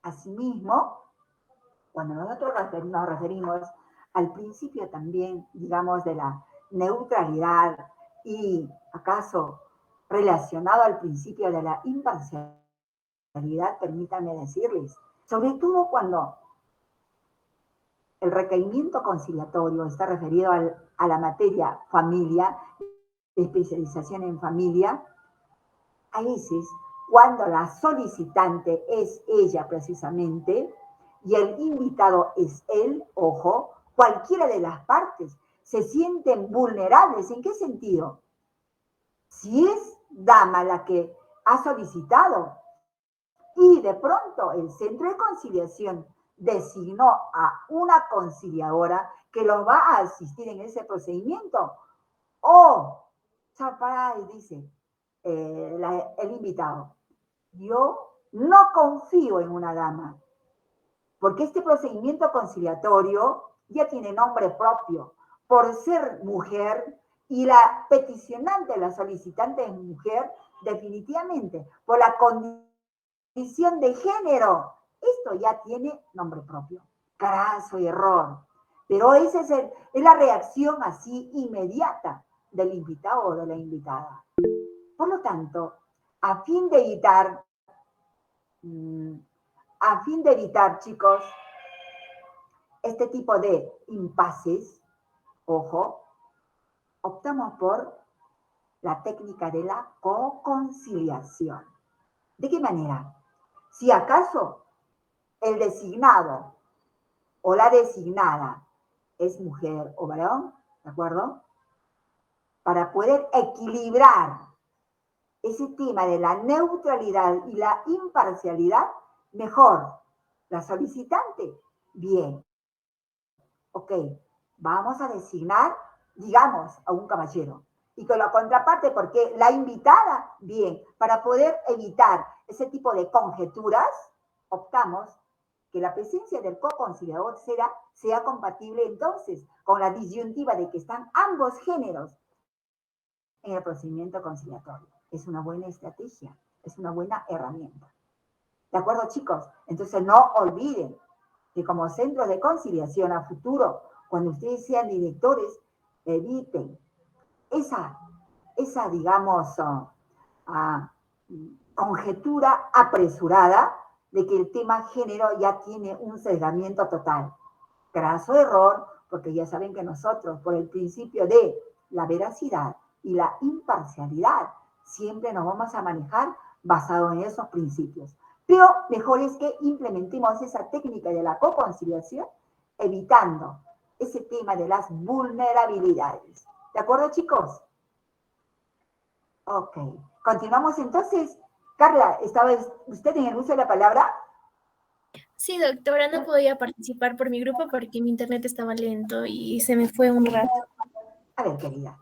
Asimismo, cuando nosotros nos referimos al principio también, digamos, de la neutralidad y acaso relacionado al principio de la imparcialidad, permítanme decirles, sobre todo cuando el requerimiento conciliatorio está referido a la materia familia, de especialización en familia, a veces cuando la solicitante es ella precisamente y el invitado es él, ojo, cualquiera de las partes se sienten vulnerables. ¿En qué sentido? Si es dama la que ha solicitado y de pronto el centro de conciliación designó a una conciliadora que los va a asistir en ese procedimiento, o Chaparral dice el invitado, yo no confío en una dama, porque este procedimiento conciliatorio ya tiene nombre propio, por ser mujer y la peticionante, la solicitante es mujer, definitivamente, por la condición de género, esto ya tiene nombre propio. Carazo error. Pero esa es la reacción así inmediata del invitado o de la invitada. Por lo tanto, a fin de evitar, chicos, este tipo de impases, ojo, optamos por la técnica de la co-conciliación. ¿De qué manera? Si acaso el designado o la designada es mujer o varón, ¿de acuerdo? Para poder equilibrar ese tema de la neutralidad y la imparcialidad, mejor. La solicitante, bien. Ok, vamos a designar, digamos, a un caballero. Y con la contraparte, porque la invitada, bien, para poder evitar ese tipo de conjeturas, optamos que la presencia del co-conciliador sea compatible entonces con la disyuntiva de que están ambos géneros en el procedimiento conciliatorio. Es una buena estrategia, es una buena herramienta. ¿De acuerdo, chicos? Entonces no olviden que como centro de conciliación a futuro, cuando ustedes sean directores, eviten esa digamos, conjetura apresurada de que el tema género ya tiene un sesgamiento total. Graso error, porque ya saben que nosotros, por el principio de la veracidad y la imparcialidad, siempre nos vamos a manejar basado en esos principios. Pero mejor es que implementemos esa técnica de la co-conciliación, evitando ese tema de las vulnerabilidades. ¿De acuerdo, chicos? Ok. Continuamos entonces. Carla, ¿estaba usted en el uso de la palabra? Sí, doctora, no podía participar por mi grupo porque mi internet estaba lento y se me fue un rato. A ver, querida.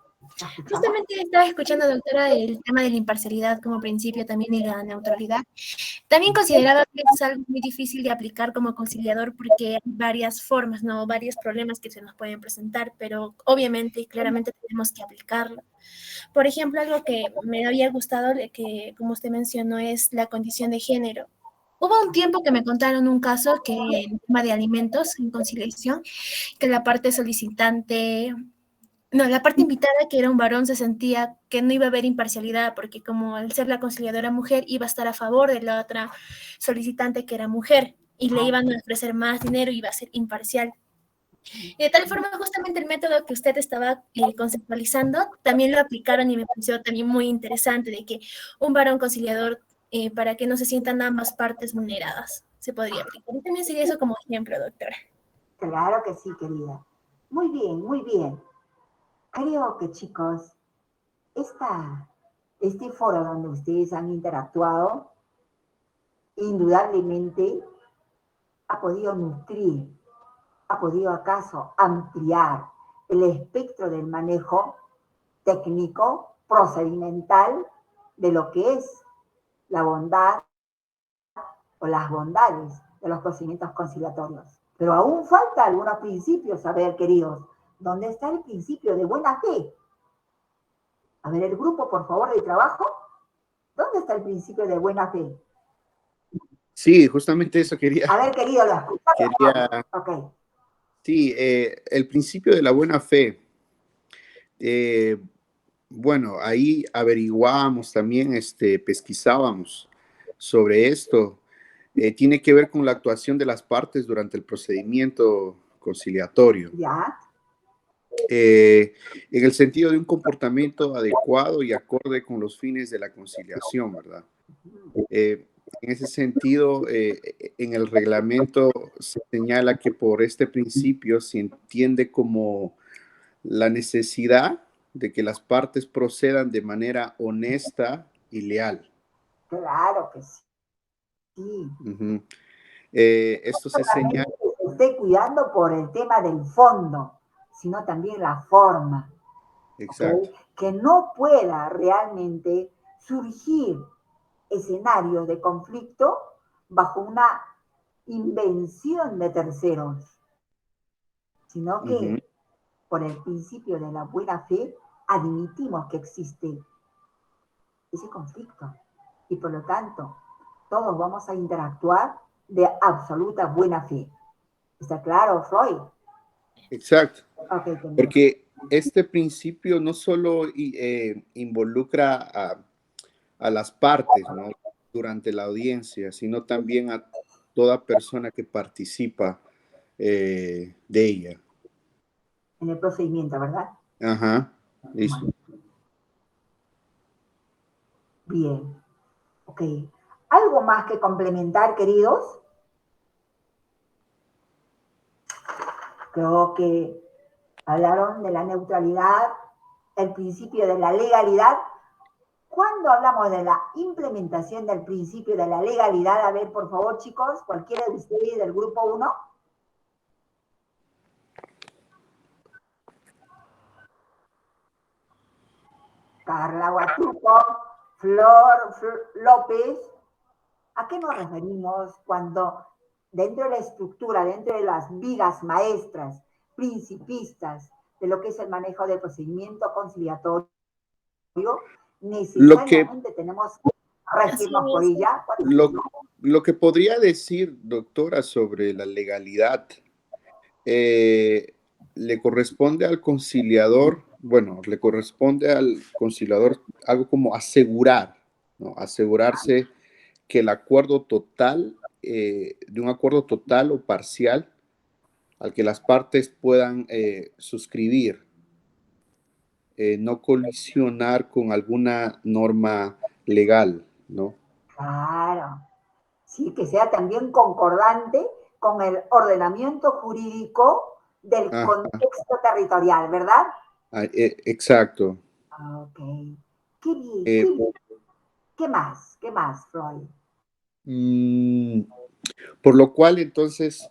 Justamente estaba escuchando, doctora, el tema de la imparcialidad como principio también y la neutralidad. También consideraba que es algo muy difícil de aplicar como conciliador porque hay varias formas, ¿no? Varios problemas que se nos pueden presentar, pero obviamente y claramente tenemos que aplicarlo. Por ejemplo, algo que me había gustado, que como usted mencionó, es la condición de género. Hubo un tiempo que me contaron un caso que en tema de alimentos en conciliación, que la parte solicitante, no, la parte invitada, que era un varón, se sentía que no iba a haber imparcialidad, porque como al ser la conciliadora mujer, iba a estar a favor de la otra solicitante que era mujer, y le iban a ofrecer más dinero, iba a ser imparcial. Y de tal forma, justamente el método que usted estaba conceptualizando, también lo aplicaron y me pareció también muy interesante, de que un varón conciliador, para que no se sientan ambas partes vulneradas, se podría aplicar. Y también sería eso como ejemplo, doctora. Claro que sí, querida. Muy bien, muy bien. Creo que, chicos, este foro donde ustedes han interactuado, indudablemente ha podido nutrir, ha podido acaso ampliar el espectro del manejo técnico, procedimental, de lo que es la bondad o las bondades de los procedimientos conciliatorios. Pero aún falta algunos principios, a ver, queridos, ¿dónde está el principio de buena fe? A ver, el grupo, por favor, de trabajo, ¿dónde está el principio de buena fe? Sí, justamente eso quería, A ver, querido, lo escuchamos. quería, Ok, sí, el principio de la buena fe. eh, bueno, ahí averiguábamos también, pesquisábamos sobre esto. Tiene que ver con la actuación de las partes durante el procedimiento conciliatorio. ya. En el sentido de un comportamiento adecuado y acorde con los fines de la conciliación, ¿verdad? En ese sentido, en el reglamento se señala que por este principio se entiende como la necesidad de que las partes procedan de manera honesta y leal. Claro que sí. Ujú. Esto se señala, Solamente que se esté cuidando por el tema del fondo, sino también la forma, ¿ok? exacto. Que no pueda realmente surgir escenarios de conflicto bajo una invención de terceros, sino Ujú. que por el principio de la buena fe admitimos que existe ese conflicto y por lo tanto todos vamos a interactuar de absoluta buena fe. ¿Está claro, Freud? Exacto. Ok, tenido. Porque este principio no solo involucra a las partes, ¿no? Durante la audiencia, sino también a toda persona que participa de ella. En el procedimiento, ¿verdad? Ajá, listo. Bueno, bien. Ok. ¿Algo más que complementar, queridos? Creo que hablaron de la neutralidad, el principio de la legalidad. Cuando hablamos de la implementación del principio de la legalidad, a ver, por favor, chicos, cualquiera de ustedes del grupo 1, Carla Huatuco, Flor López, ¿a qué nos referimos cuando dentro de la estructura, dentro de las vigas maestras, principistas de lo que es el manejo del procedimiento conciliatorio, Lo que, necesariamente tenemos que Así regirnos por mismo. ella? lo, lo que podría decir, doctora, sobre la legalidad, eh, le corresponde al conciliador, bueno, le corresponde al conciliador algo como asegurar, ¿no? Asegurarse que el acuerdo total, de un acuerdo total o parcial al que las partes puedan suscribir, no colisionar con alguna norma legal, ¿no? Claro, sí, que sea también concordante con el ordenamiento jurídico del Ajá, contexto territorial, ¿verdad? exacto. Ah, ok. Qué bien, qué Eh, bien. ¿Qué más? ¿Qué más, Freud? mm, por lo cual, entonces,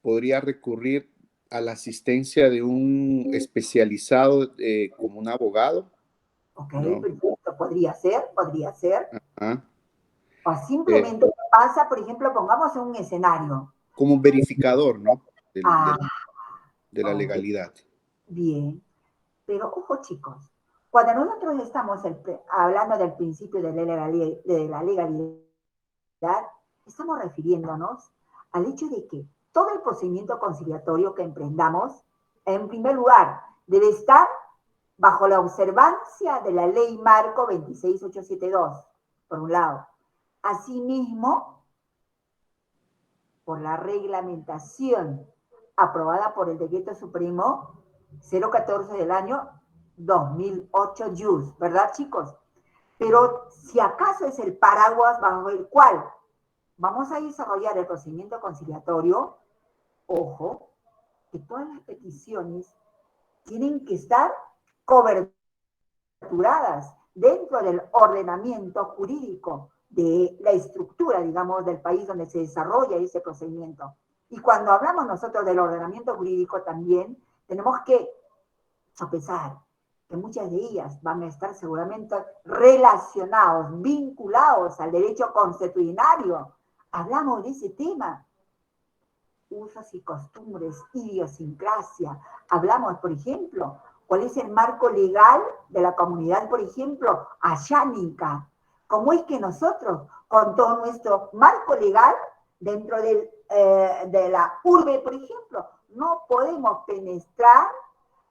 podría recurrir a la asistencia de un especializado como un abogado, Ok, ¿no? perfecto. Podría ser, podría ser. Ah, O eh, simplemente pasa, por ejemplo, pongamos un escenario. como un verificador, ¿no? Ah, De la ok, legalidad. bien. Pero ojo, chicos, cuando nosotros estamos hablando del principio de la legalidad, estamos refiriéndonos al hecho de que todo el procedimiento conciliatorio que emprendamos, en primer lugar, debe estar bajo la observancia de la Ley Marco 26872, por un lado. Asimismo, por la reglamentación aprobada por el Decreto Supremo 014 del año 2008 JUS, ¿verdad, chicos? Pero si acaso es el paraguas bajo el cual vamos a desarrollar el procedimiento conciliatorio, ojo, que todas las peticiones tienen que estar coberturadas dentro del ordenamiento jurídico de la estructura, digamos, del país donde se desarrolla ese procedimiento. Y cuando hablamos nosotros del ordenamiento jurídico también, tenemos que sopesar que muchas de ellas van a estar seguramente relacionados, vinculados al derecho consuetudinario. Hablamos de ese tema, usos y costumbres, idiosincrasia. Hablamos, por ejemplo, cuál es el marco legal de la comunidad, por ejemplo, ayánica. ¿Cómo es que nosotros con todo nuestro marco legal dentro de la urbe, por ejemplo. No podemos penetrar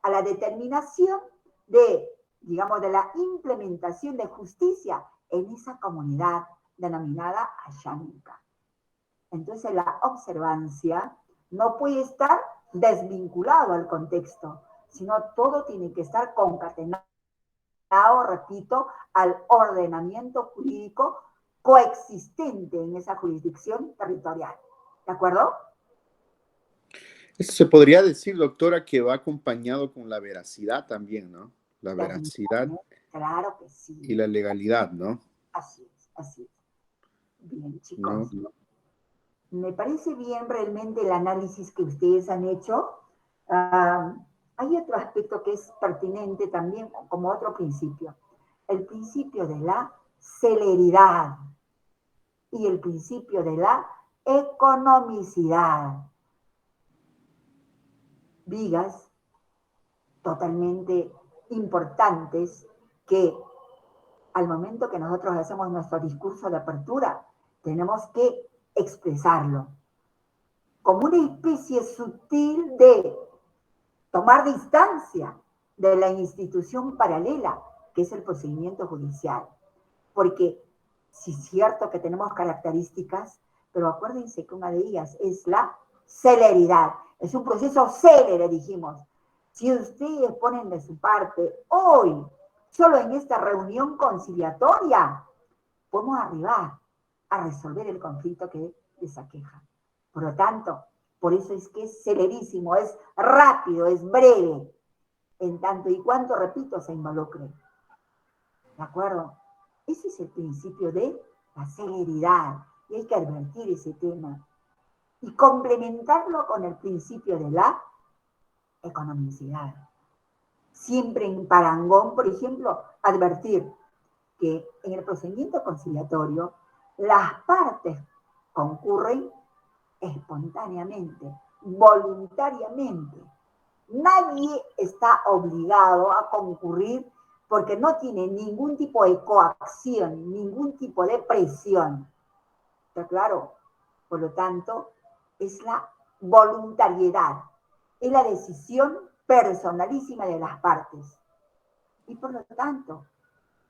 a la determinación de, digamos, de la implementación de justicia en esa comunidad denominada Ayánica. Entonces la observancia no puede estar desvinculado al contexto, sino todo tiene que estar concatenado, repito, al ordenamiento jurídico coexistente en esa jurisdicción territorial. ¿De acuerdo? Eso se podría decir, doctora, que va acompañado con la veracidad también, ¿no? La veracidad claro que sí. y la legalidad, ¿no? Así es, así es. Bien, chicos. ¿No? Me parece bien realmente el análisis que ustedes han hecho. Hay otro aspecto que es pertinente también como otro principio. El principio de la celeridad y el principio de la economicidad. Vigas totalmente importantes que al momento que nosotros hacemos nuestro discurso de apertura, tenemos que expresarlo como una especie sutil de tomar distancia de la institución paralela que es el procedimiento judicial. Porque sí es cierto que tenemos características, pero acuérdense que una de ellas es la celeridad. Es un proceso célere, dijimos. Si ustedes ponen de su parte hoy, solo en esta reunión conciliatoria, podemos arribar a resolver el conflicto que les aqueja. Por lo tanto, por eso es que es celerísimo, es rápido, es breve, en tanto y cuanto, repito, se involucre. ¿De acuerdo? Ese es el principio de la celeridad, y hay que advertir ese tema. Y complementarlo con el principio de la economicidad. Siempre en parangón, por ejemplo, advertir que en el procedimiento conciliatorio las partes concurren espontáneamente, voluntariamente. Nadie está obligado a concurrir porque no tiene ningún tipo de coacción, ningún tipo de presión. ¿Está claro? Por lo tanto, es la voluntariedad, es la decisión personalísima de las partes. Y por lo tanto,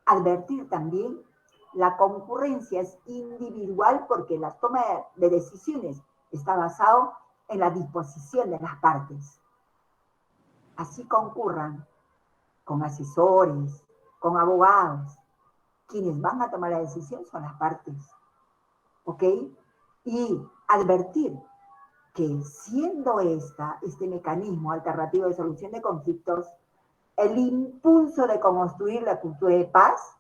advertir también, la concurrencia es individual porque la toma de decisiones está basado en la disposición de las partes. Así concurran con asesores, con abogados. Quienes van a tomar la decisión son las partes. ¿Ok? Y advertir que siendo este mecanismo alternativo de solución de conflictos, el impulso de construir la cultura de paz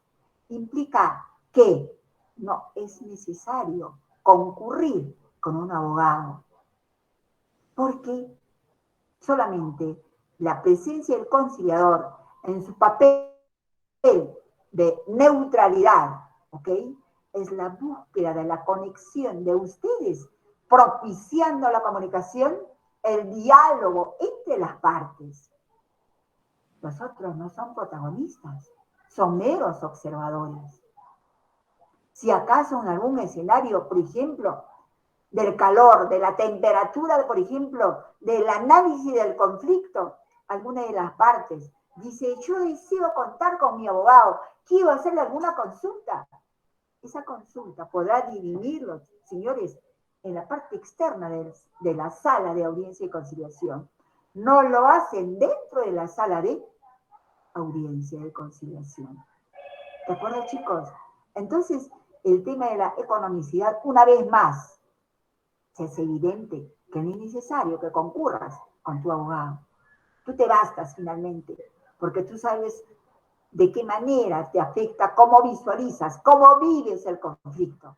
implica que no es necesario concurrir con un abogado, porque solamente la presencia del conciliador en su papel de neutralidad, ¿ok? Es la búsqueda de la conexión de ustedes, propiciando la comunicación, el diálogo entre las partes. Los otros no son protagonistas, son meros observadores. Si acaso en algún escenario, por ejemplo, del calor, de la temperatura, por ejemplo, del análisis del conflicto, alguna de las partes dice, yo deseo contar con mi abogado, quiero hacerle alguna consulta. Esa consulta podrá dirimirlos, señores, en la parte externa de la sala de audiencia y conciliación. No lo hacen dentro de la sala de audiencia de conciliación. ¿De acuerdo, chicos? Entonces, el tema de la economicidad, una vez más, se hace evidente que no es necesario que concurras con tu abogado. Tú te bastas finalmente, porque tú sabes de qué manera te afecta, cómo visualizas, cómo vives el conflicto.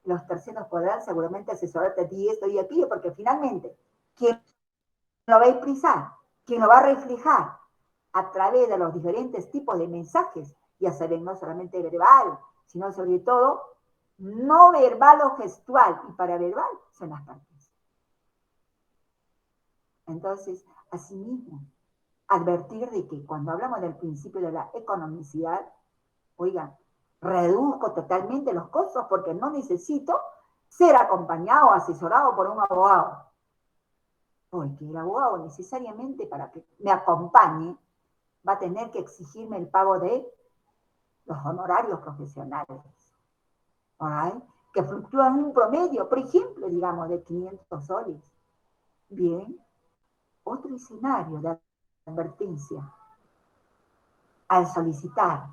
Los terceros podrán seguramente asesorarte a ti esto y aquello, porque finalmente, quien lo va a expresar, quien lo va a reflejar a través de los diferentes tipos de mensajes, ya saben, no solamente verbal, sino sobre todo no verbal o gestual, y paraverbal son las partes. Entonces, asimismo, advertir de que cuando hablamos del principio de la economicidad, oigan, reduzco totalmente los costos porque no necesito ser acompañado o asesorado por un abogado. Porque el abogado necesariamente para que me acompañe va a tener que exigirme el pago de los honorarios profesionales, ¿right? Que fluctúan un promedio, por ejemplo, digamos, de 500 soles. Bien, otro escenario de advertencia. Al solicitar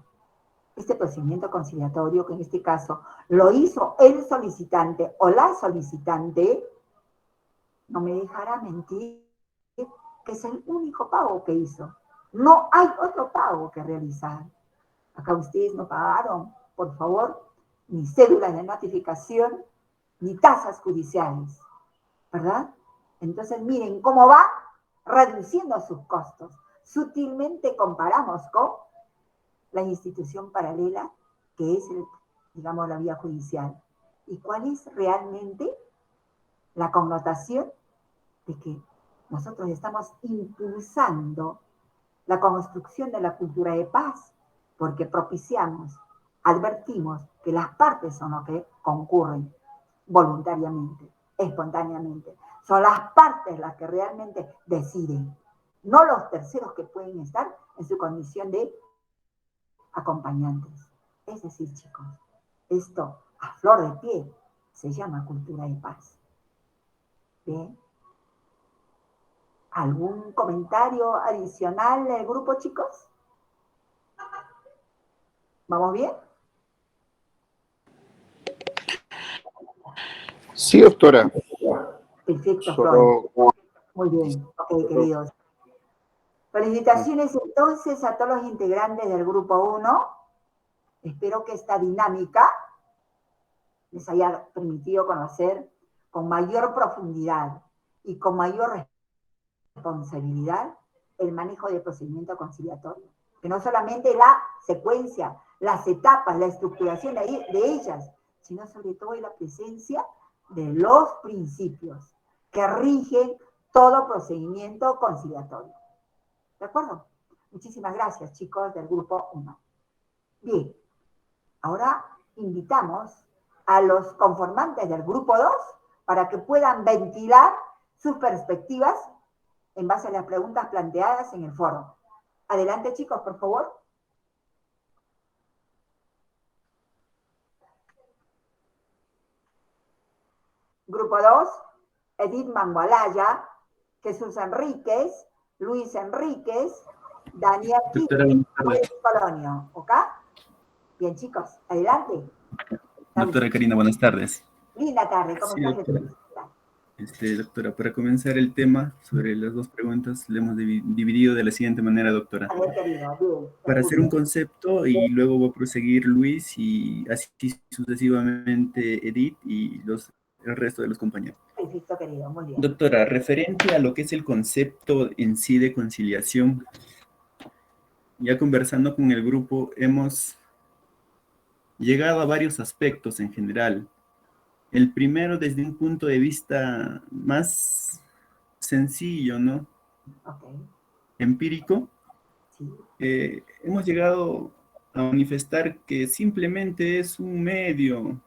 este procedimiento conciliatorio, que en este caso lo hizo el solicitante o la solicitante, no me dejará mentir que es el único pago que hizo. No hay otro pago que realizar. Acá ustedes no pagaron, por favor, ni cédulas de notificación, ni tasas judiciales, ¿verdad? Entonces miren cómo va reduciendo sus costos. Sutilmente comparamos con la institución paralela que es, digamos, la vía judicial. ¿Y cuál es realmente la connotación de que nosotros estamos impulsando la construcción de la cultura de paz? Porque propiciamos, advertimos que las partes son las que concurren voluntariamente, espontáneamente. Son las partes las que realmente deciden, no los terceros que pueden estar en su condición de acompañantes. Es decir, chicos, esto a flor de piel se llama cultura de paz. ¿Bien? ¿Algún comentario adicional del grupo, chicos? ¿Vamos bien? Sí, doctora. Perfecto, Solo... Freud. Muy bien, ok, queridos. Felicitaciones entonces a todos los integrantes del grupo 1. Espero que esta dinámica les haya permitido conocer con mayor profundidad y con mayor responsabilidad el manejo del procedimiento conciliatorio. Que no solamente la secuencia, las etapas, la estructuración de ellas, sino sobre todo la presencia de los principios que rigen todo procedimiento conciliatorio. ¿De acuerdo? Muchísimas gracias, chicos del grupo 1. Bien, ahora invitamos a los conformantes del grupo 2 para que puedan ventilar sus perspectivas en base a las preguntas planteadas en el foro. Adelante, chicos, por favor. Grupo 2, Edith Mangualaya, Jesús Enríquez, Luis Enríquez, Daniel Luis Colonio. ¿Ok? Bien, chicos, adelante. Doctora Karina, buenas tardes. Linda tarde, ¿cómo estás? Doctora, para comenzar el tema sobre las dos preguntas, le hemos dividido de la siguiente manera, doctora. A ver, querido, bien. Para hacer un concepto y luego va a proseguir Luis y así sucesivamente Edith y el resto de los compañeros. Perfecto, querido, muy bien. Doctora, referente a lo que es el concepto en sí de conciliación, ya conversando con el grupo, hemos llegado a varios aspectos en general. El primero desde un punto de vista más sencillo, ¿no? Okay. Empírico. Sí. Hemos llegado a manifestar que simplemente es un medio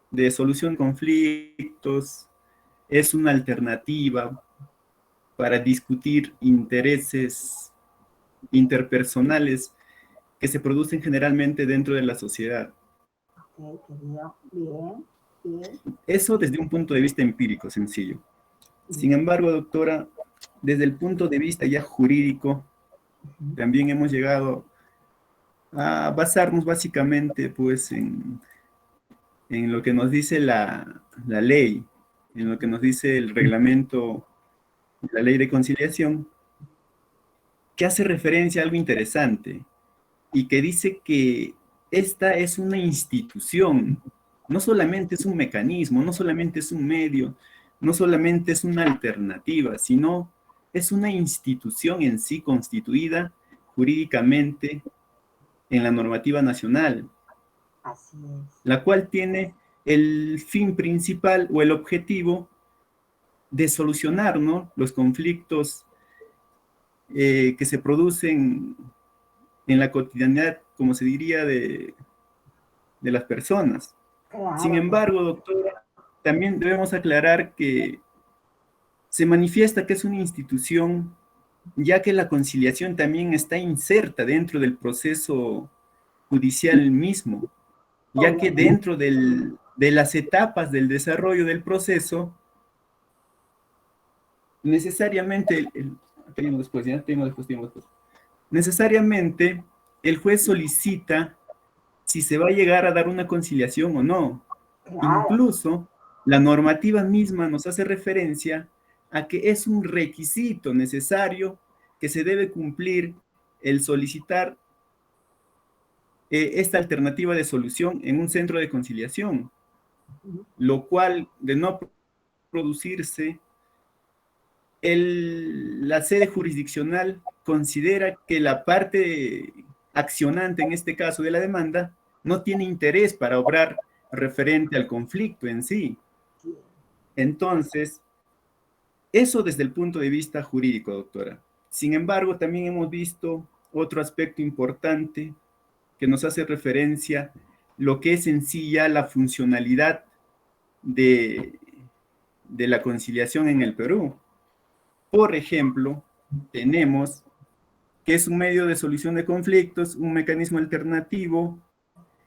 de solución de conflictos, es una alternativa para discutir intereses interpersonales que se producen generalmente dentro de la sociedad. Ok, querido. Bien, bien. Eso desde un punto de vista empírico, sencillo. Sin embargo, doctora, desde el punto de vista ya jurídico, también hemos llegado a basarnos básicamente pues en lo que nos dice la ley, en lo que nos dice el reglamento, la ley de conciliación, que hace referencia a algo interesante y que dice que esta es una institución, no solamente es un mecanismo, no solamente es un medio, no solamente es una alternativa, sino es una institución en sí constituida jurídicamente en la normativa nacional. Así es. La cual tiene el fin principal o el objetivo de solucionar, ¿no?, los conflictos que se producen en la cotidianidad como se diría, de las personas. Claro. Sin embargo, doctora, también debemos aclarar que se manifiesta que es una institución, ya que la conciliación también está inserta dentro del proceso judicial mismo, ya que dentro de las etapas del desarrollo del proceso, necesariamente, necesariamente el juez solicita si se va a llegar a dar una conciliación o no. Claro. Incluso la normativa misma nos hace referencia a que es un requisito necesario que se debe cumplir el solicitar esta alternativa de solución en un centro de conciliación, lo cual, de no producirse, la sede jurisdiccional considera que la parte accionante, en este caso de la demanda, no tiene interés para obrar referente al conflicto en sí. Entonces, eso desde el punto de vista jurídico, doctora. Sin embargo, también hemos visto otro aspecto importante que nos hace referencia lo que es en sí ya la funcionalidad de la conciliación en el Perú. Por ejemplo, tenemos que es un medio de solución de conflictos, un mecanismo alternativo.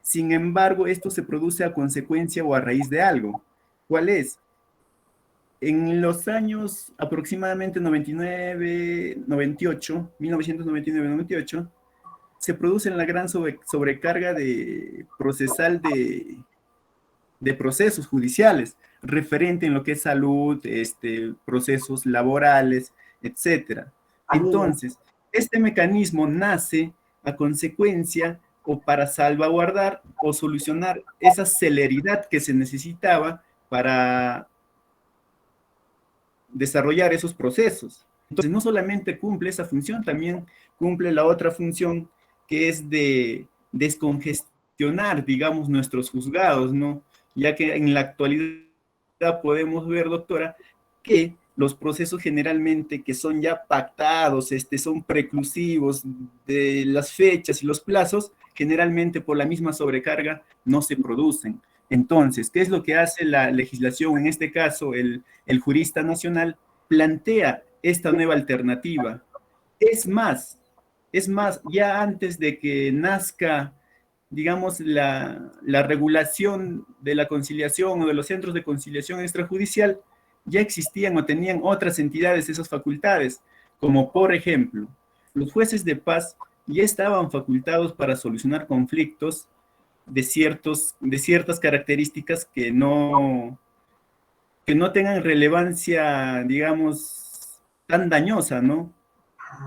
Sin embargo, esto se produce a consecuencia o a raíz de algo. ¿Cuál es? En los años aproximadamente 1999-98, se produce la gran sobrecarga de procesal de procesos judiciales, referente en lo que es salud, procesos laborales, etcétera. Entonces, este mecanismo nace a consecuencia o para salvaguardar o solucionar esa celeridad que se necesitaba para desarrollar esos procesos. Entonces, no solamente cumple esa función, también cumple la otra función que es de descongestionar, digamos, nuestros juzgados, ¿no? Ya que en la actualidad podemos ver, doctora, que los procesos generalmente que son ya pactados, son preclusivos de las fechas y los plazos, generalmente por la misma sobrecarga no se producen. Entonces, ¿qué es lo que hace la legislación? En este caso, el jurista nacional plantea esta nueva alternativa. Es más, ya antes de que nazca, digamos, la regulación de la conciliación o de los centros de conciliación extrajudicial, ya existían o tenían otras entidades esas facultades, como por ejemplo, los jueces de paz ya estaban facultados para solucionar conflictos de ciertas características que no tengan relevancia, digamos, tan dañosa, ¿no?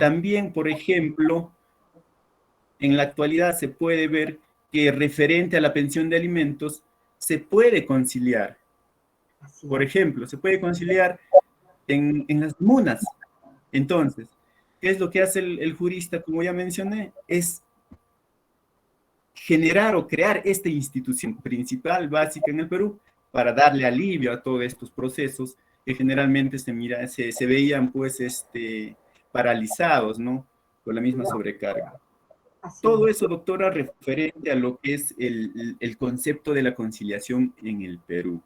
También, por ejemplo, en la actualidad se puede ver que referente a la pensión de alimentos se puede conciliar. Por ejemplo, se puede conciliar en las munas. Entonces, ¿qué es lo que hace el jurista? Como ya mencioné, es generar o crear esta institución principal, básica en el Perú, para darle alivio a todos estos procesos que generalmente se veían pues paralizados, ¿no? Por la misma sobrecarga. Todo eso, doctora, referente a lo que es el concepto de la conciliación en el Perú.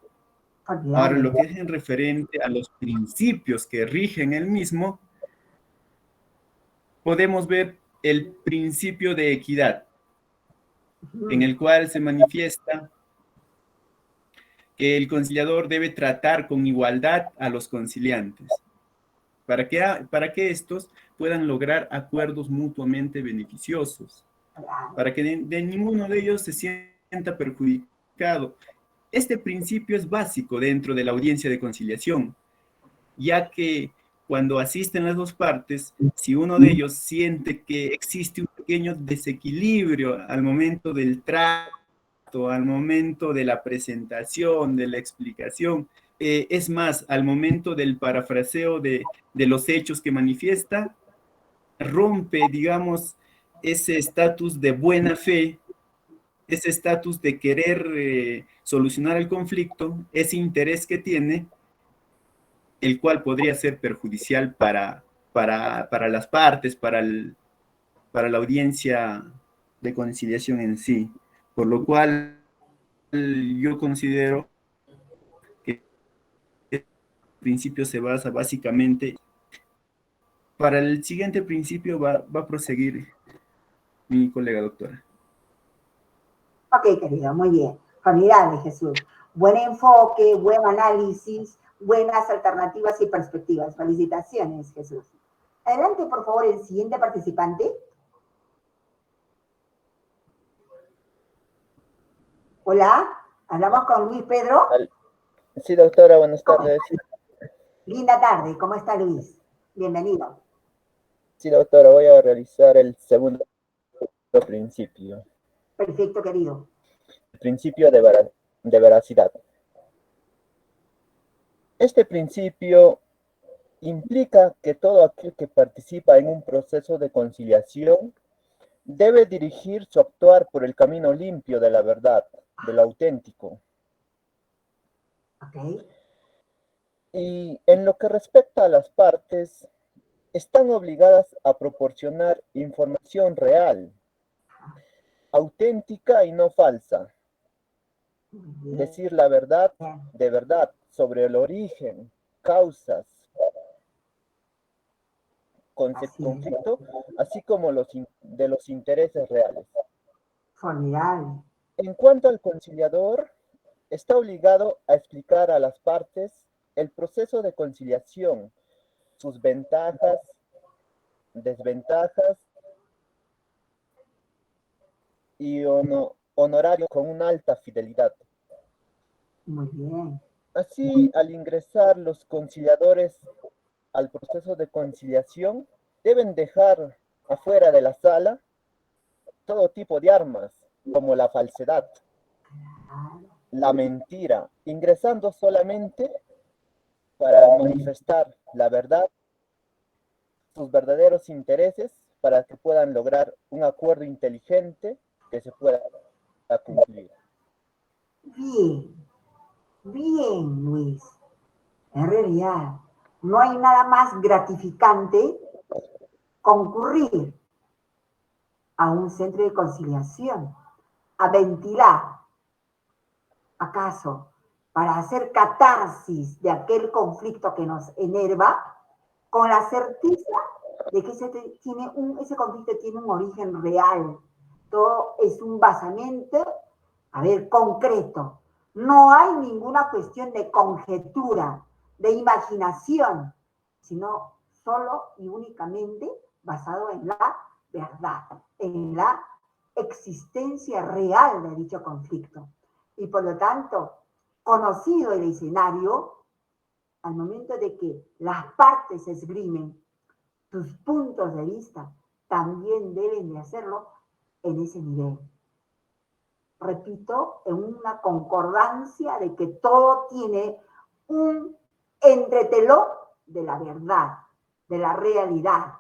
Ahora, lo que es en referente a los principios que rigen el mismo, podemos ver el principio de equidad, en el cual se manifiesta que el conciliador debe tratar con igualdad a los conciliantes, para que estos puedan lograr acuerdos mutuamente beneficiosos, para que de ninguno de ellos se sienta perjudicado. Este principio es básico dentro de la audiencia de conciliación, ya que cuando asisten las dos partes, si uno de ellos siente que existe un pequeño desequilibrio al momento del trato, al momento de la presentación, de la explicación, es más, al momento del parafraseo de los hechos que manifiesta, rompe, digamos, ese estatus de buena fe, ese estatus de querer solucionar el conflicto, ese interés que tiene, el cual podría ser perjudicial para las partes, para la audiencia de conciliación en sí, por lo cual yo considero que el principio se basa básicamente, para el siguiente principio va a proseguir mi colega doctora. Ok, querido, muy bien. Formidable, Jesús. Buen enfoque, buen análisis, buenas alternativas y perspectivas. Felicitaciones, Jesús. Adelante, por favor, el siguiente participante. Hola, hablamos con Luis Pedro. Sí, doctora, buenas tardes. Linda tarde, ¿cómo está Luis? Bienvenido. Sí, doctora, voy a realizar el segundo principio. Perfecto, querido. El principio de veracidad. Este principio implica que todo aquel que participa en un proceso de conciliación debe dirigir su actuar por el camino limpio de la verdad, de lo auténtico. Ok. Y en lo que respecta a las partes, están obligadas a proporcionar información real, auténtica y no falsa. Decir la verdad de verdad sobre el origen, causas, conflicto, así como de los intereses reales. Formidable. En cuanto al conciliador, está obligado a explicar a las partes el proceso de conciliación, sus ventajas, desventajas y honorario con una alta fidelidad. Muy bien. Así, al ingresar los conciliadores al proceso de conciliación, deben dejar afuera de la sala todo tipo de armas, como la falsedad, la mentira, ingresando solamente para manifestar la verdad, sus verdaderos intereses, para que puedan lograr un acuerdo inteligente que se pueda cumplir. Bien, bien, Luis. En realidad, no hay nada más gratificante concurrir a un centro de conciliación, a ventilar, acaso, para hacer catarsis de aquel conflicto que nos enerva, con la certeza de que ese conflicto tiene un origen real. Todo es un basamento, concreto. No hay ninguna cuestión de conjetura, de imaginación, sino solo y únicamente basado en la verdad, en la existencia real de dicho conflicto. Y por lo tanto, conocido el escenario, al momento de que las partes esgrimen sus puntos de vista, también deben de hacerlo en ese nivel. Repito, en una concordancia de que todo tiene un entretelón de la verdad, de la realidad.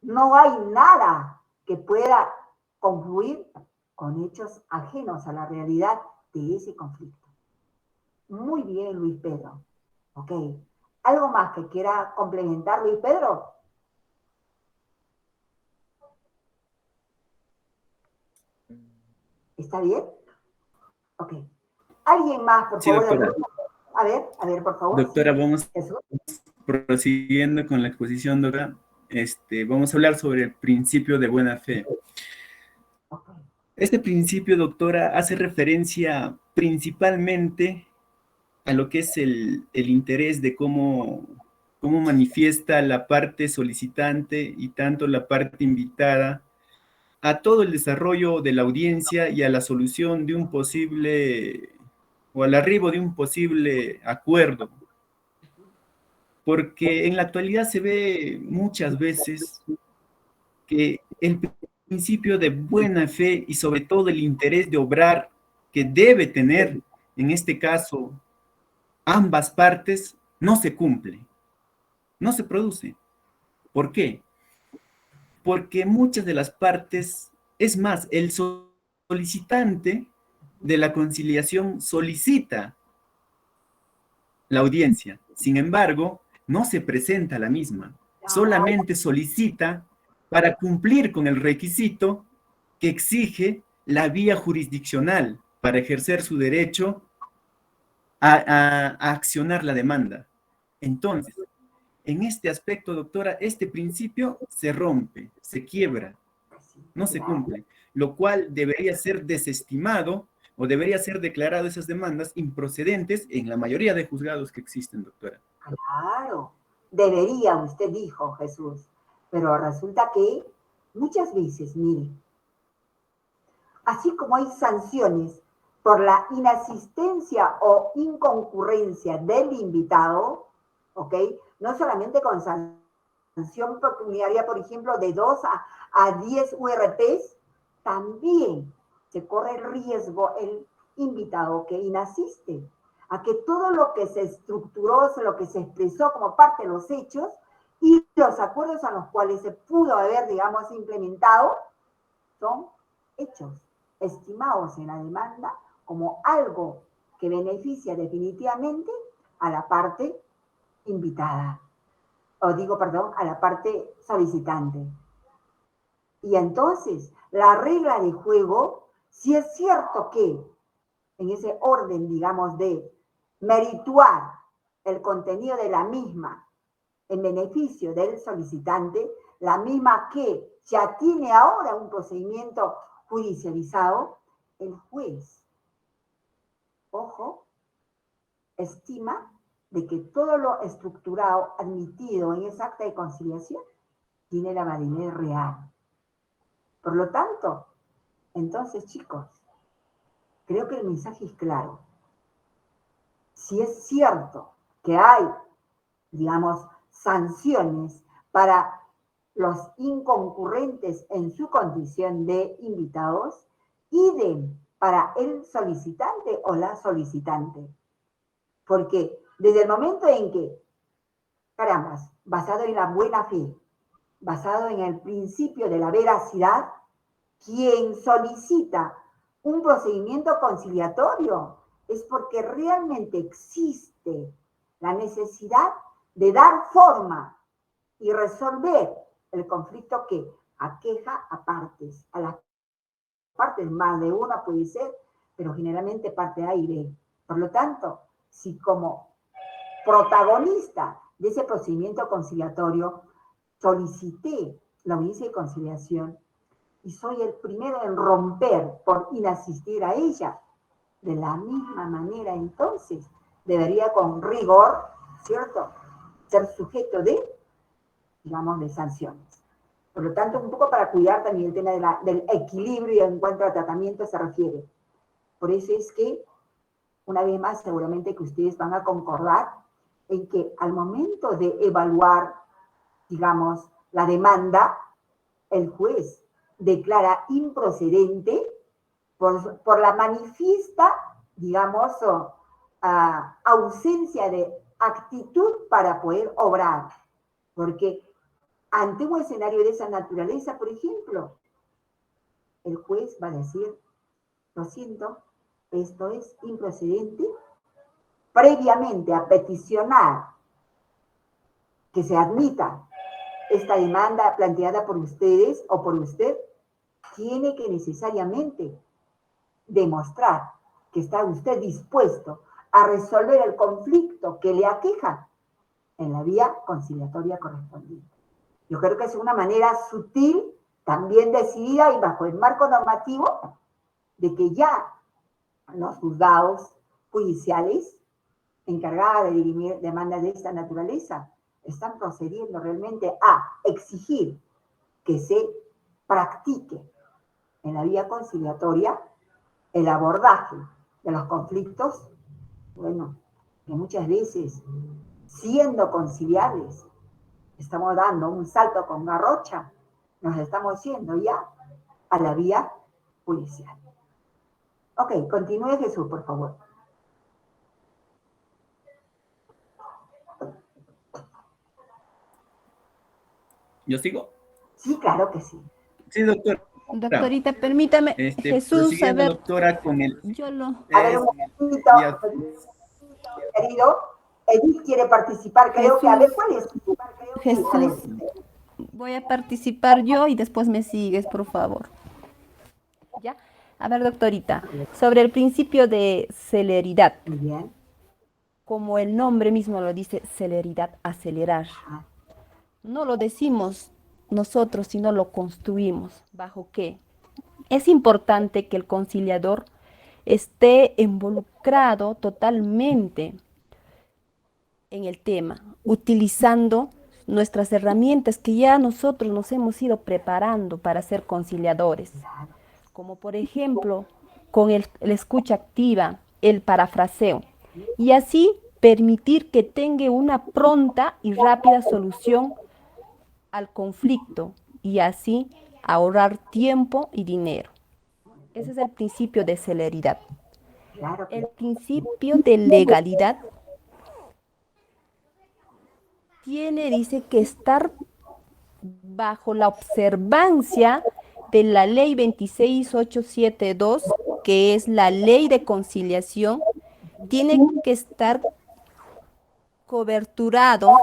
No hay nada que pueda confluir con hechos ajenos a la realidad de ese conflicto. Muy bien, Luis Pedro. Ok. ¿Algo más que quiera complementar, Luis Pedro? ¿Está bien? Ok. ¿Alguien más, por favor? Doctora. A ver, por favor. Doctora, vamos ¿Eso? prosiguiendo con la exposición, doctora. Vamos a hablar sobre el principio de buena fe. Okay. Este principio, doctora, hace referencia principalmente a lo que es el interés de cómo manifiesta la parte solicitante y tanto la parte invitada a todo el desarrollo de la audiencia y a la solución de un posible, o al arribo de un posible acuerdo. Porque en la actualidad se ve muchas veces que el principio de buena fe y sobre todo el interés de obrar que debe tener, en este caso, ambas partes, no se cumple, no se produce. ¿Por qué? Porque muchas de las partes, es más, el solicitante de la conciliación solicita la audiencia, sin embargo, no se presenta la misma, solamente solicita para cumplir con el requisito que exige la vía jurisdiccional para ejercer su derecho a accionar la demanda. Entonces, en este aspecto, doctora, este principio se rompe, se quiebra, no se cumple, lo cual debería ser desestimado o debería ser declarado esas demandas improcedentes en la mayoría de juzgados que existen, doctora. Claro, debería, usted dijo, Jesús, pero resulta que muchas veces, mire, así como hay sanciones por la inasistencia o inconcurrencia del invitado, ¿ok? No solamente con sanción pecuniaria, por ejemplo, de 2 a 10 URPs, también se corre el riesgo el invitado que inasiste, a que todo lo que se estructuró, lo que se expresó como parte de los hechos y los acuerdos a los cuales se pudo haber, digamos, implementado, son hechos estimados en la demanda como algo que beneficia definitivamente a la parte invitada, o digo, perdón, a la parte solicitante. Y entonces, la regla de juego, si es cierto que en ese orden, digamos, de merituar el contenido de la misma en beneficio del solicitante, la misma que ya tiene ahora un procedimiento judicializado, el juez, ojo, estima de que todo lo estructurado, admitido en esa acta de conciliación, tiene la validez real. Por lo tanto, entonces, chicos, creo que el mensaje es claro. Si es cierto que hay, digamos, sanciones para los inconcurrentes en su condición de invitados, idem para el solicitante o la solicitante. Porque desde el momento en que, carambas, basado en la buena fe, basado en el principio de la veracidad, quien solicita un procedimiento conciliatorio es porque realmente existe la necesidad de dar forma y resolver el conflicto que aqueja a partes. A las partes más de una puede ser, pero generalmente parte A y B. Por lo tanto, si como protagonista de ese procedimiento conciliatorio solicité la audiencia de conciliación y soy el primero en romper por inasistir a ella, de la misma manera entonces debería con rigor, ¿cierto?, ser sujeto de, digamos, de sanciones. Por lo tanto, un poco para cuidar también el tema del equilibrio en cuanto a tratamiento se refiere. Por eso es que, una vez más, seguramente que ustedes van a concordar en que al momento de evaluar, digamos, la demanda, el juez declara improcedente por la manifiesta, digamos, ausencia de actitud para poder obrar. Porque ante un escenario de esa naturaleza, por ejemplo, el juez va a decir, lo siento, esto es improcedente, previamente a peticionar que se admita esta demanda planteada por ustedes o por usted, tiene que necesariamente demostrar que está usted dispuesto a resolver el conflicto que le aqueja en la vía conciliatoria correspondiente. Yo creo que es una manera sutil, también decidida y bajo el marco normativo de que ya los juzgados judiciales encargados de dirimir demandas de esta naturaleza están procediendo realmente a exigir que se practique en la vía conciliatoria el abordaje de los conflictos, bueno, que muchas veces, siendo conciliables, estamos dando un salto con garrocha, nos estamos yendo ya a la vía judicial. Ok, continúe Jesús, por favor. ¿Yo sigo? Sí, claro que sí. Sí, doctor. Doctorita, permítame, Jesús, a ver, doctora, con el... yo lo... A ver, un momentito, querido. Edith quiere participar, creo Jesús, que, a ver, ¿cuál es? Jesús, voy a participar yo y después me sigues, por favor. ¿Ya? A ver, doctorita, sobre el principio de celeridad. Muy bien. Como el nombre mismo lo dice, celeridad, acelerar. Ah, No lo decimos nosotros, sino lo construimos. ¿Bajo qué? Es importante que el conciliador esté involucrado totalmente en el tema, utilizando nuestras herramientas que ya nosotros nos hemos ido preparando para ser conciliadores, claro. como por ejemplo con la escucha activa, el parafraseo, y así permitir que tenga una pronta y rápida solución al conflicto y así ahorrar tiempo y dinero. Ese es el principio de celeridad. Claro que El principio de legalidad dice que estar bajo la observancia de la ley 26872, que es la ley de conciliación, tiene que estar coberturado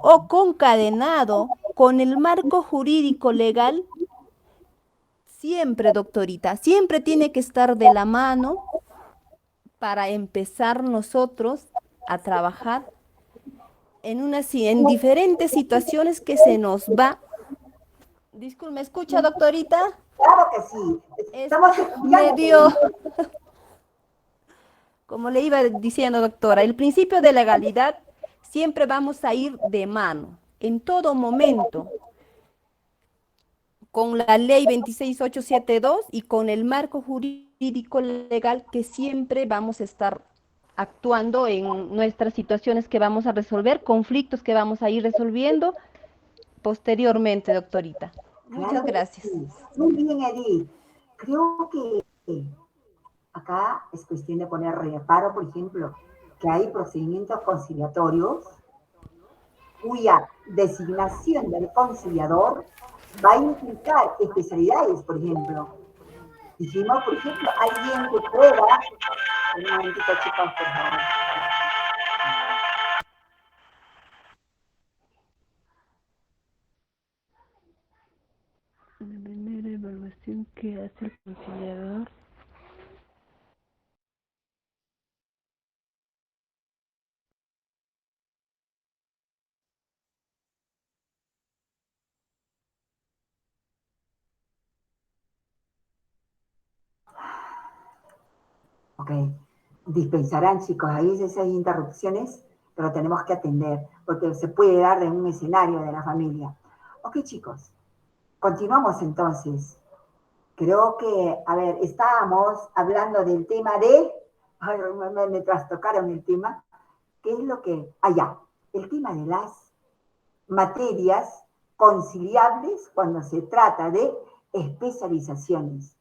o concadenado con el marco jurídico legal. Siempre, doctorita, siempre tiene que estar de la mano para empezar nosotros a trabajar en diferentes situaciones que se nos va. Disculpe, ¿me escucha, doctorita? claro que sí. Estamos Está escuchando. medio, como le iba diciendo, doctora, el principio de legalidad siempre vamos a ir de mano, en todo momento, con la ley 26872 y con el marco jurídico legal que siempre vamos a estar actuando en nuestras situaciones que vamos a resolver, conflictos que vamos a ir resolviendo posteriormente, doctorita. Claro Muchas que gracias. sí. Muy bien, Edith. Creo que acá es cuestión de poner reparo, por ejemplo, que hay procedimientos conciliatorios cuya designación del conciliador va a implicar especialidades, por ejemplo. Dijimos, por ejemplo, alguien que pueda... Un momentito, chicos, por favor. La primera evaluación que hace el conciliador. Ok, dispensarán, chicos, ahí esas interrupciones, pero tenemos que atender, porque se puede dar de un escenario de la familia. Ok, chicos, continuamos entonces. Creo que, a ver, estábamos hablando del tema de, ay, me trastocaron el tema, ¿qué es lo que, ya, el tema de las materias conciliables cuando se trata de especializaciones.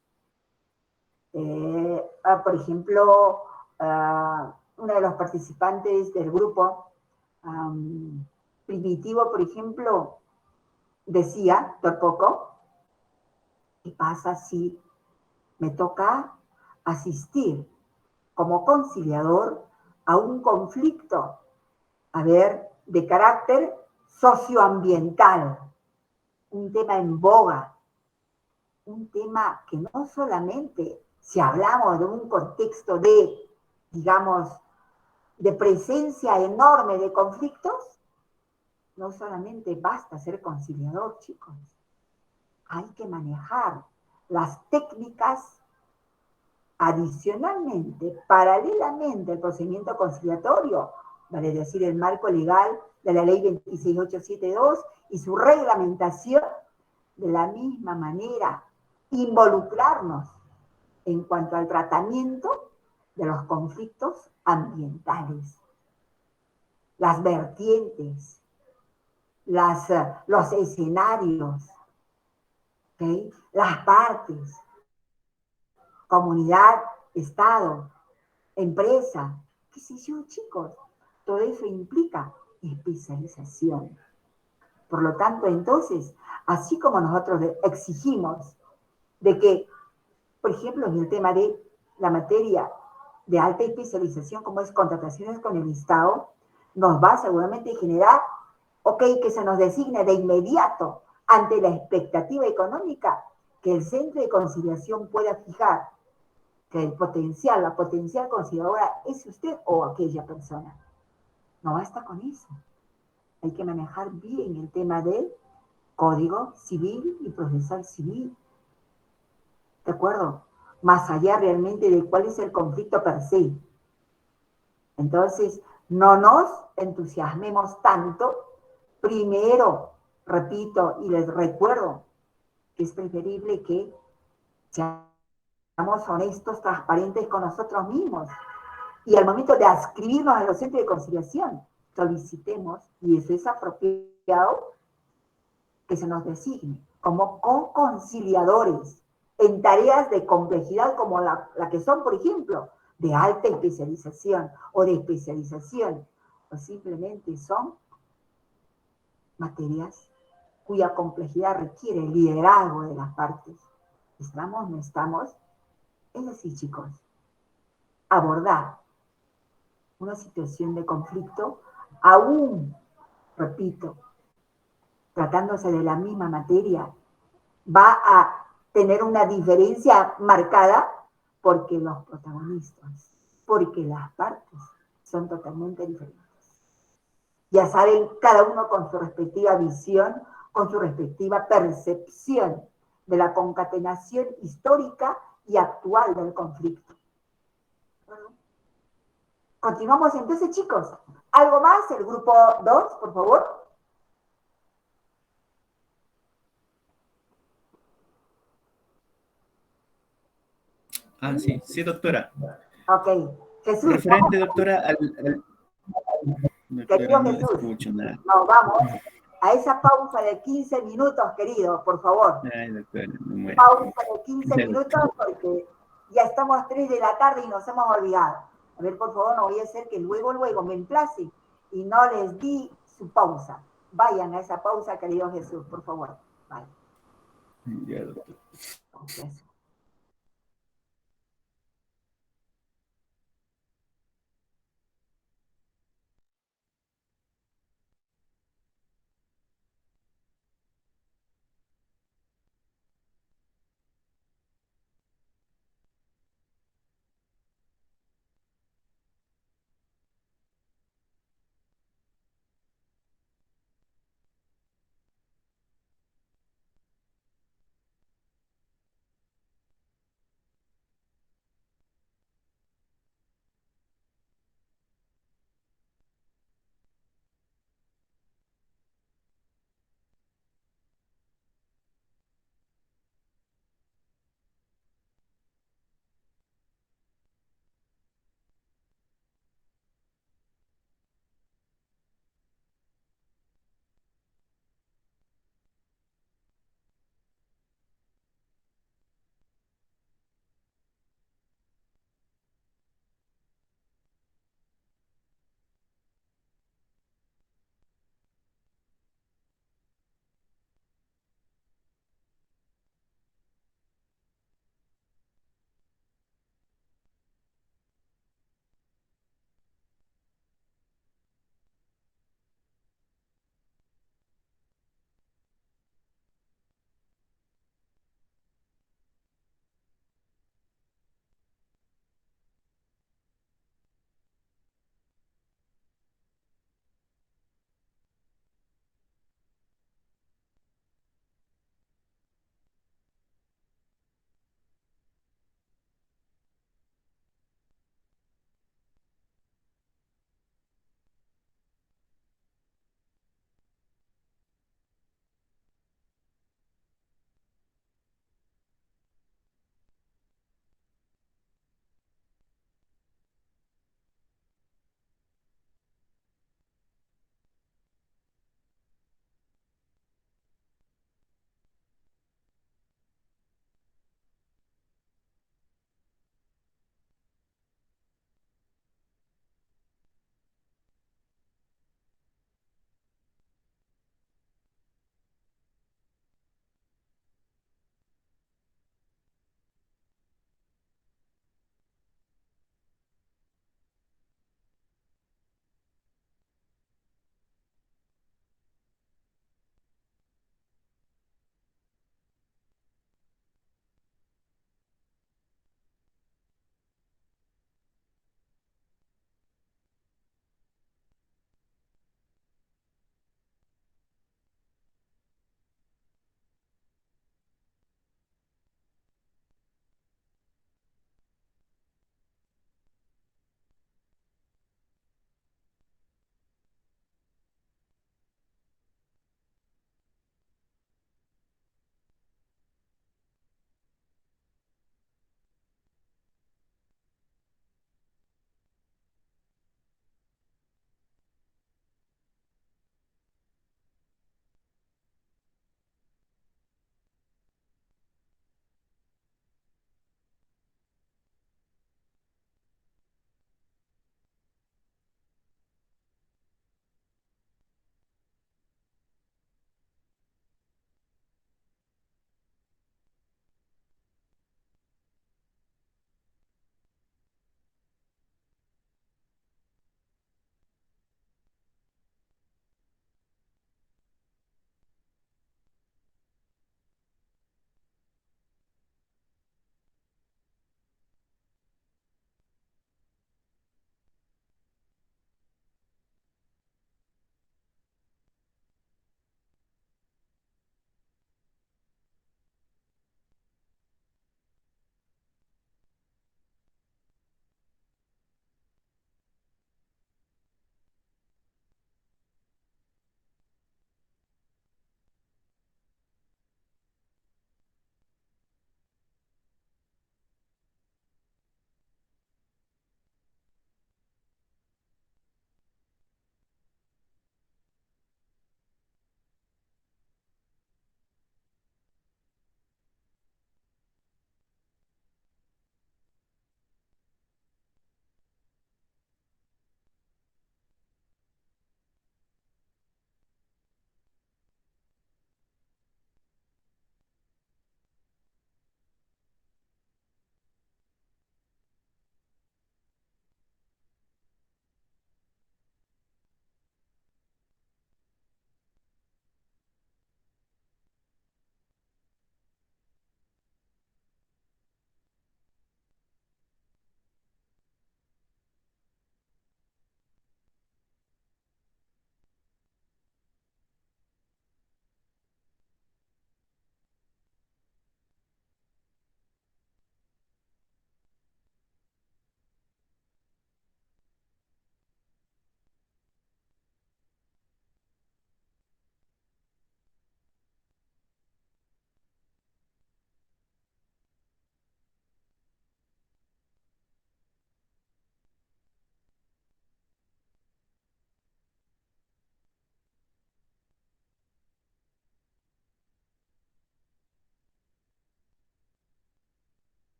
Por ejemplo, uno de los participantes del grupo primitivo, por ejemplo, decía, tampoco, ¿qué pasa si me toca asistir como conciliador a un conflicto, a ver, de carácter socioambiental, un tema en boga, un tema que no solamente, si hablamos de un contexto de, digamos, de presencia enorme de conflictos, no solamente basta ser conciliador, chicos. Hay que manejar las técnicas adicionalmente, paralelamente al procedimiento conciliatorio, vale decir, el marco legal de la ley 26872 y su reglamentación, de la misma manera, involucrarnos en cuanto al tratamiento de los conflictos ambientales, las vertientes, los escenarios, ¿okay? Las partes, comunidad, Estado, empresa, qué sé yo, chicos. Todo eso implica especialización. Por lo tanto, entonces, así como nosotros exigimos de que, por ejemplo, en el tema de la materia de alta especialización, como es contrataciones con el Estado, nos va seguramente a generar, ok, que se nos designe de inmediato ante la expectativa económica, que el centro de conciliación pueda fijar que la potencial conciliadora es usted o aquella persona. No basta con eso. Hay que manejar bien el tema del Código Civil y Procesal Civil. ¿De acuerdo? Más allá realmente de cuál es el conflicto per se. Entonces, no nos entusiasmemos tanto. Primero, repito y les recuerdo que es preferible que seamos honestos, transparentes con nosotros mismos. Y al momento de adscribirnos a los centros de conciliación, solicitemos, y eso es apropiado, que se nos designe como conciliadores en tareas de complejidad como la que son, por ejemplo, de alta especialización o de especialización, o simplemente son materias cuya complejidad requiere el liderazgo de las partes. ¿Estamos? ¿No estamos? Es así, chicos. Abordar una situación de conflicto, aún, repito, tratándose de la misma materia, va a tener una diferencia marcada porque los protagonistas, porque las partes son totalmente diferentes. Ya saben, cada uno con su respectiva visión, con su respectiva percepción de la concatenación histórica y actual del conflicto. Continuamos entonces, chicos. ¿Algo más? El grupo 2, por favor. Sí, doctora. Ok. Jesús. Referente, doctora, doctora, Querido no Jesús, escucho nada. nos vamos a esa pausa de 15 minutos, querido, por favor. Ay, doctora, me muero. Pausa de 15 minutos porque ya estamos 3 de la tarde y nos hemos olvidado. A ver, por favor, no voy a hacer que luego me emplace y no les di su pausa. Vayan a esa pausa, querido Jesús, por favor. Vale. Ya, doctora. Gracias.